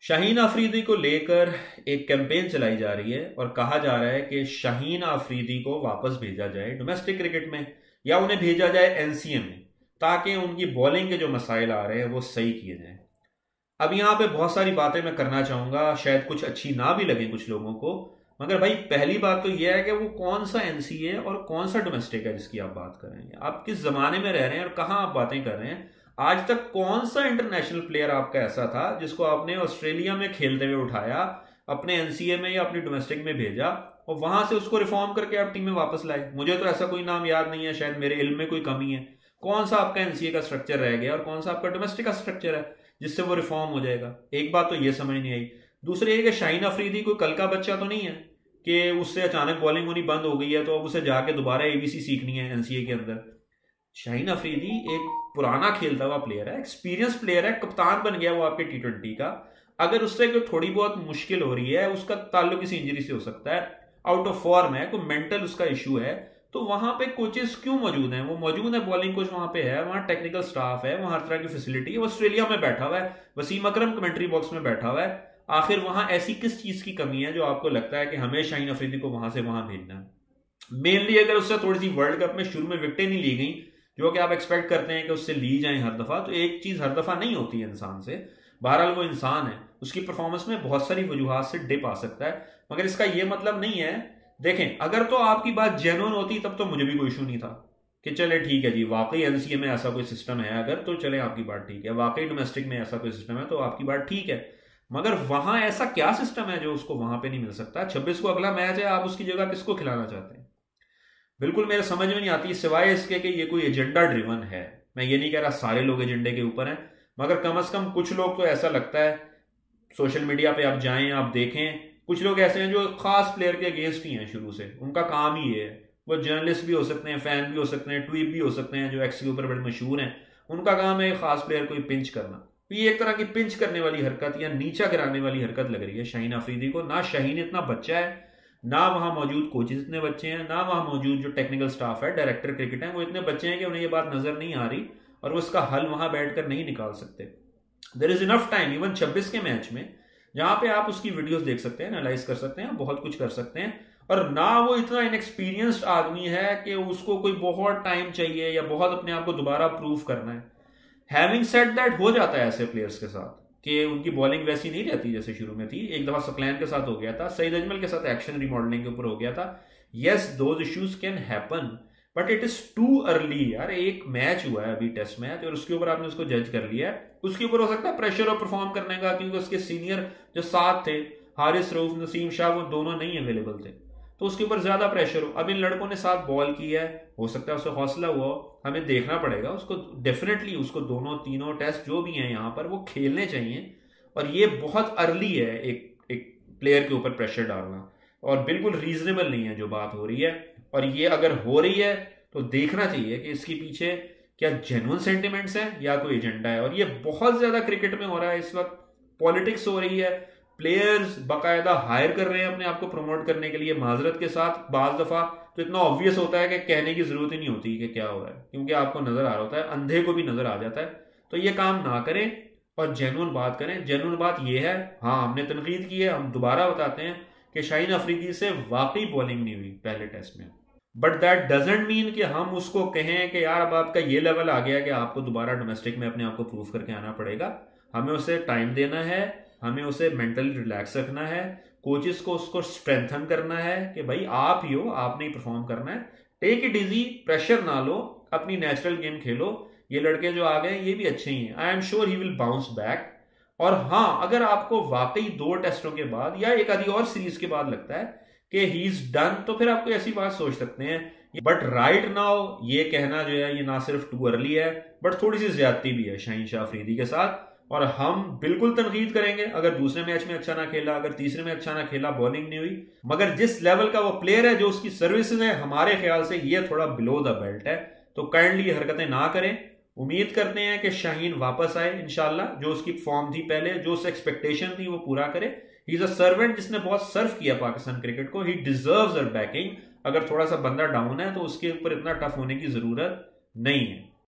शाहीन अफरीदी को लेकर एक कैंपेन चलाई जा रही है और कहा जा रहा है कि शाहीन अफरीदी को वापस भेजा जाए डोमेस्टिक क्रिकेट में या उन्हें भेजा जाए एनसीए में, ताकि उनकी बॉलिंग के जो मसाइल आ रहे हैं वो सही किए जाएं। अब यहाँ पे बहुत सारी बातें मैं करना चाहूंगा, शायद कुछ अच्छी ना भी लगे कुछ लोगों को, मगर भाई पहली बात तो यह है कि वो कौन सा एनसीए और कौन सा डोमेस्टिक है जिसकी आप बात कर रहे हैं। आप किस जमाने में रह रहे हैं और कहाँ आप बातें कर रहे हैं। आज तक कौन सा इंटरनेशनल प्लेयर आपका ऐसा था जिसको आपने ऑस्ट्रेलिया में खेलते हुए उठाया, अपने एनसीए में या अपनी डोमेस्टिक में भेजा और वहां से उसको रिफॉर्म करके आप टीम में वापस लाए। मुझे तो ऐसा कोई नाम याद नहीं है, शायद मेरे इल्म में कोई कमी है। कौन सा आपका एनसीए का स्ट्रक्चर रह गया और कौन सा आपका डोमेस्टिक का स्ट्रक्चर है जिससे वो रिफॉर्म हो जाएगा। एक बात तो ये समझ नहीं आई। दूसरी ये कि शाहीन अफरीदी कोई कल का बच्चा तो नहीं है कि उससे अचानक बॉलिंग होनी बंद हो गई है तो अब उसे जाके दोबारा एबीसी सीखनी है एनसीए के अंदर। शाहीन अफरीदी एक पुराना खेलता हुआ प्लेयर है, एक्सपीरियंस प्लेयर है, कप्तान बन गया वो आपके टी20 का। अगर उससे कोई थोड़ी बहुत मुश्किल हो रही है, उसका ताल्लुक किसी इंजरी से हो सकता है, आउट ऑफ फॉर्म है, कोई मेंटल उसका इशू है, तो वहां पे कोचेस क्यों मौजूद हैं? वो मौजूद है, बॉलिंग कोच वहां पे है, वहां टेक्निकल स्टाफ है, वहां हर तरह की फैसिलिटी है। वो ऑस्ट्रेलिया में बैठा हुआ है, वसीम अकरम कमेंट्री बॉक्स में बैठा हुआ है। आखिर वहां ऐसी किस चीज की कमी है जो आपको लगता है कि हमें शाहीन अफरीदी को वहां से वहां भेजना है? मेनली अगर उससे थोड़ी सी वर्ल्ड कप में शुरू में विकेटें नहीं ली गई जो कि आप एक्सपेक्ट करते हैं कि उससे ली जाए हर दफा, तो एक चीज हर दफा नहीं होती है इंसान से। बहरहाल वो इंसान है, उसकी परफॉर्मेंस में बहुत सारी वजूहात से डिप आ सकता है, मगर इसका यह मतलब नहीं है। देखें, अगर तो आपकी बात जेन्युइन होती तब तो मुझे भी कोई इशू नहीं था कि चले ठीक है जी, वाकई एनसीए में ऐसा कोई सिस्टम है अगर, तो चले आपकी बात ठीक है, वाकई डोमेस्टिक में ऐसा कोई सिस्टम है तो आपकी बात ठीक है। मगर वहां ऐसा क्या सिस्टम है जो उसको वहां पे नहीं मिल सकता? 26 को अगला मैच है, आप उसकी जगह किसको खिलाना चाहते हैं? बिल्कुल मेरे समझ में नहीं आती, सिवाय इसके कि ये कोई एजेंडा ड्रिवन है। मैं ये नहीं कह रहा सारे लोग एजेंडे के ऊपर हैं, मगर कम से कम कुछ लोग तो ऐसा लगता है, सोशल मीडिया पे आप जाएं आप देखें, कुछ लोग ऐसे हैं जो खास प्लेयर के अगेंस्ट ही हैं शुरू से, उनका काम ही ये है। वो जर्नलिस्ट भी हो सकते हैं, फैन भी हो सकते हैं, ट्वीट भी हो सकते हैं, जो एक्स के ऊपर बड़े मशहूर हैं, उनका काम है खास प्लेयर को पिंच करना। तो ये एक तरह की पिंच करने वाली हरकत या नीचा गिराने वाली हरकत लग रही है शाहीन अफरीदी को। ना शाहीन इतना बच्चा है, ना वहां मौजूद कोचेज इतने बच्चे हैं, ना वहां मौजूद जो टेक्निकल स्टाफ है, डायरेक्टर क्रिकेट है, वो इतने बच्चे हैं कि उन्हें ये बात नजर नहीं आ रही और वो इसका हल वहां बैठकर नहीं निकाल सकते। There is enough time, even 26 के मैच में, जहां पे आप उसकी वीडियोस देख सकते हैं, एनालाइज कर सकते हैं, बहुत कुछ कर सकते हैं। और ना वो इतना इनएक्सपीरियंस्ड आदमी है कि उसको कोई बहुत टाइम चाहिए या बहुत अपने आप को दोबारा प्रूव करना है। हैविंग सेड दैट, हो जाता है ऐसे प्लेयर्स के साथ कि उनकी बॉलिंग वैसी नहीं रहती जैसे शुरू में थी। एक दफा सकलैन के साथ हो गया था, सईद अजमल के साथ एक्शन रिमॉडलिंग के ऊपर हो गया था। Yes, those issues can happen, but it is too early यार। एक मैच हुआ है अभी, टेस्ट मैच, और उसके ऊपर आपने उसको जज कर लिया है। उसके ऊपर हो सकता है प्रेशर और परफॉर्म करने का, क्योंकि उसके सीनियर जो साथ थे, हारिस रऊफ, नसीम शाह, वो दोनों नहीं अवेलेबल थे, तो उसके ऊपर ज्यादा प्रेशर हो। अब इन लड़कों ने साथ बॉल किया है, हो सकता है उससे हौसला हुआ हो, हमें देखना पड़ेगा उसको। डेफिनेटली उसको दोनों तीनों टेस्ट जो भी हैं यहाँ पर वो खेलने चाहिए। और ये बहुत अर्ली है एक प्लेयर के ऊपर प्रेशर डालना, और बिल्कुल रीजनेबल नहीं है जो बात हो रही है। और ये अगर हो रही है तो देखना चाहिए कि इसके पीछे क्या जेन्युइन सेंटिमेंट्स हैं या कोई एजेंडा है। और ये बहुत ज्यादा क्रिकेट में हो रहा है इस वक्त, पॉलिटिक्स हो रही है, प्लेयर्स बाकायदा हायर कर रहे हैं अपने आप को प्रमोट करने के लिए, माजरत के साथ। बाज दफा तो इतना ऑब्वियस होता है कि कहने की जरूरत ही नहीं होती कि क्या हो रहा है, क्योंकि आपको नजर आ रहा होता है, अंधे को भी नजर आ जाता है। तो ये काम ना करें और जेन्युइन बात करें। जेन्युइन बात ये है, हाँ हमने तनकीद की है, हम दोबारा बताते हैं कि शाहीन अफरीदी से वाकई बॉलिंग नहीं हुई पहले टेस्ट में, बट दैट डजेंट मीन कि हम उसको कहें कि यार अब आपका ये लेवल आ गया कि आपको दोबारा डोमेस्टिक में अपने आप को प्रूव करके आना पड़ेगा। हमें उसे टाइम देना है, हमें उसे मेंटली रिलैक्स रखना है, कोचेस को उसको स्ट्रेंथन करना है कि भाई आप ही हो, आपने ही परफॉर्म करना है। टेक इट इजी, प्रेशर ना लो, अपनी नेचुरल गेम खेलो। ये लड़के जो आ गए ये भी अच्छे ही हैं, I am sure he will bounce back. और हाँ, अगर आपको वाकई 2 टेस्टों के बाद या एक आधी और सीरीज के बाद लगता है कि ही इज डन, तो फिर आपको ऐसी बात सोच सकते हैं। बट राइट नाउ ये कहना जो है ये ना सिर्फ टू अर्ली है, बट थोड़ी सी ज्यादती भी है शाहीन शाह अफरीदी के साथ। और हम बिल्कुल तनकीद करेंगे अगर दूसरे मैच में अच्छा ना खेला, अगर तीसरे में अच्छा ना खेला, बॉलिंग नहीं हुई, मगर जिस लेवल का वो प्लेयर है, जो उसकी सर्विसेज है, हमारे ख्याल से ये थोड़ा बिलो द बेल्ट है। तो काइंडली ये हरकतें ना करें। उम्मीद करते हैं कि शाहीन वापस आए इंशाल्लाह, जो उसकी फॉर्म थी पहले, जो उस एक्सपेक्टेशन थी वो पूरा करे। ही इज अ सर्वेंट जिसने बहुत सर्व किया पाकिस्तान क्रिकेट को, ही डिजर्व्स अ बैकिंग। अगर थोड़ा सा बंदा डाउन है तो उसके ऊपर इतना टफ होने की जरूरत नहीं है।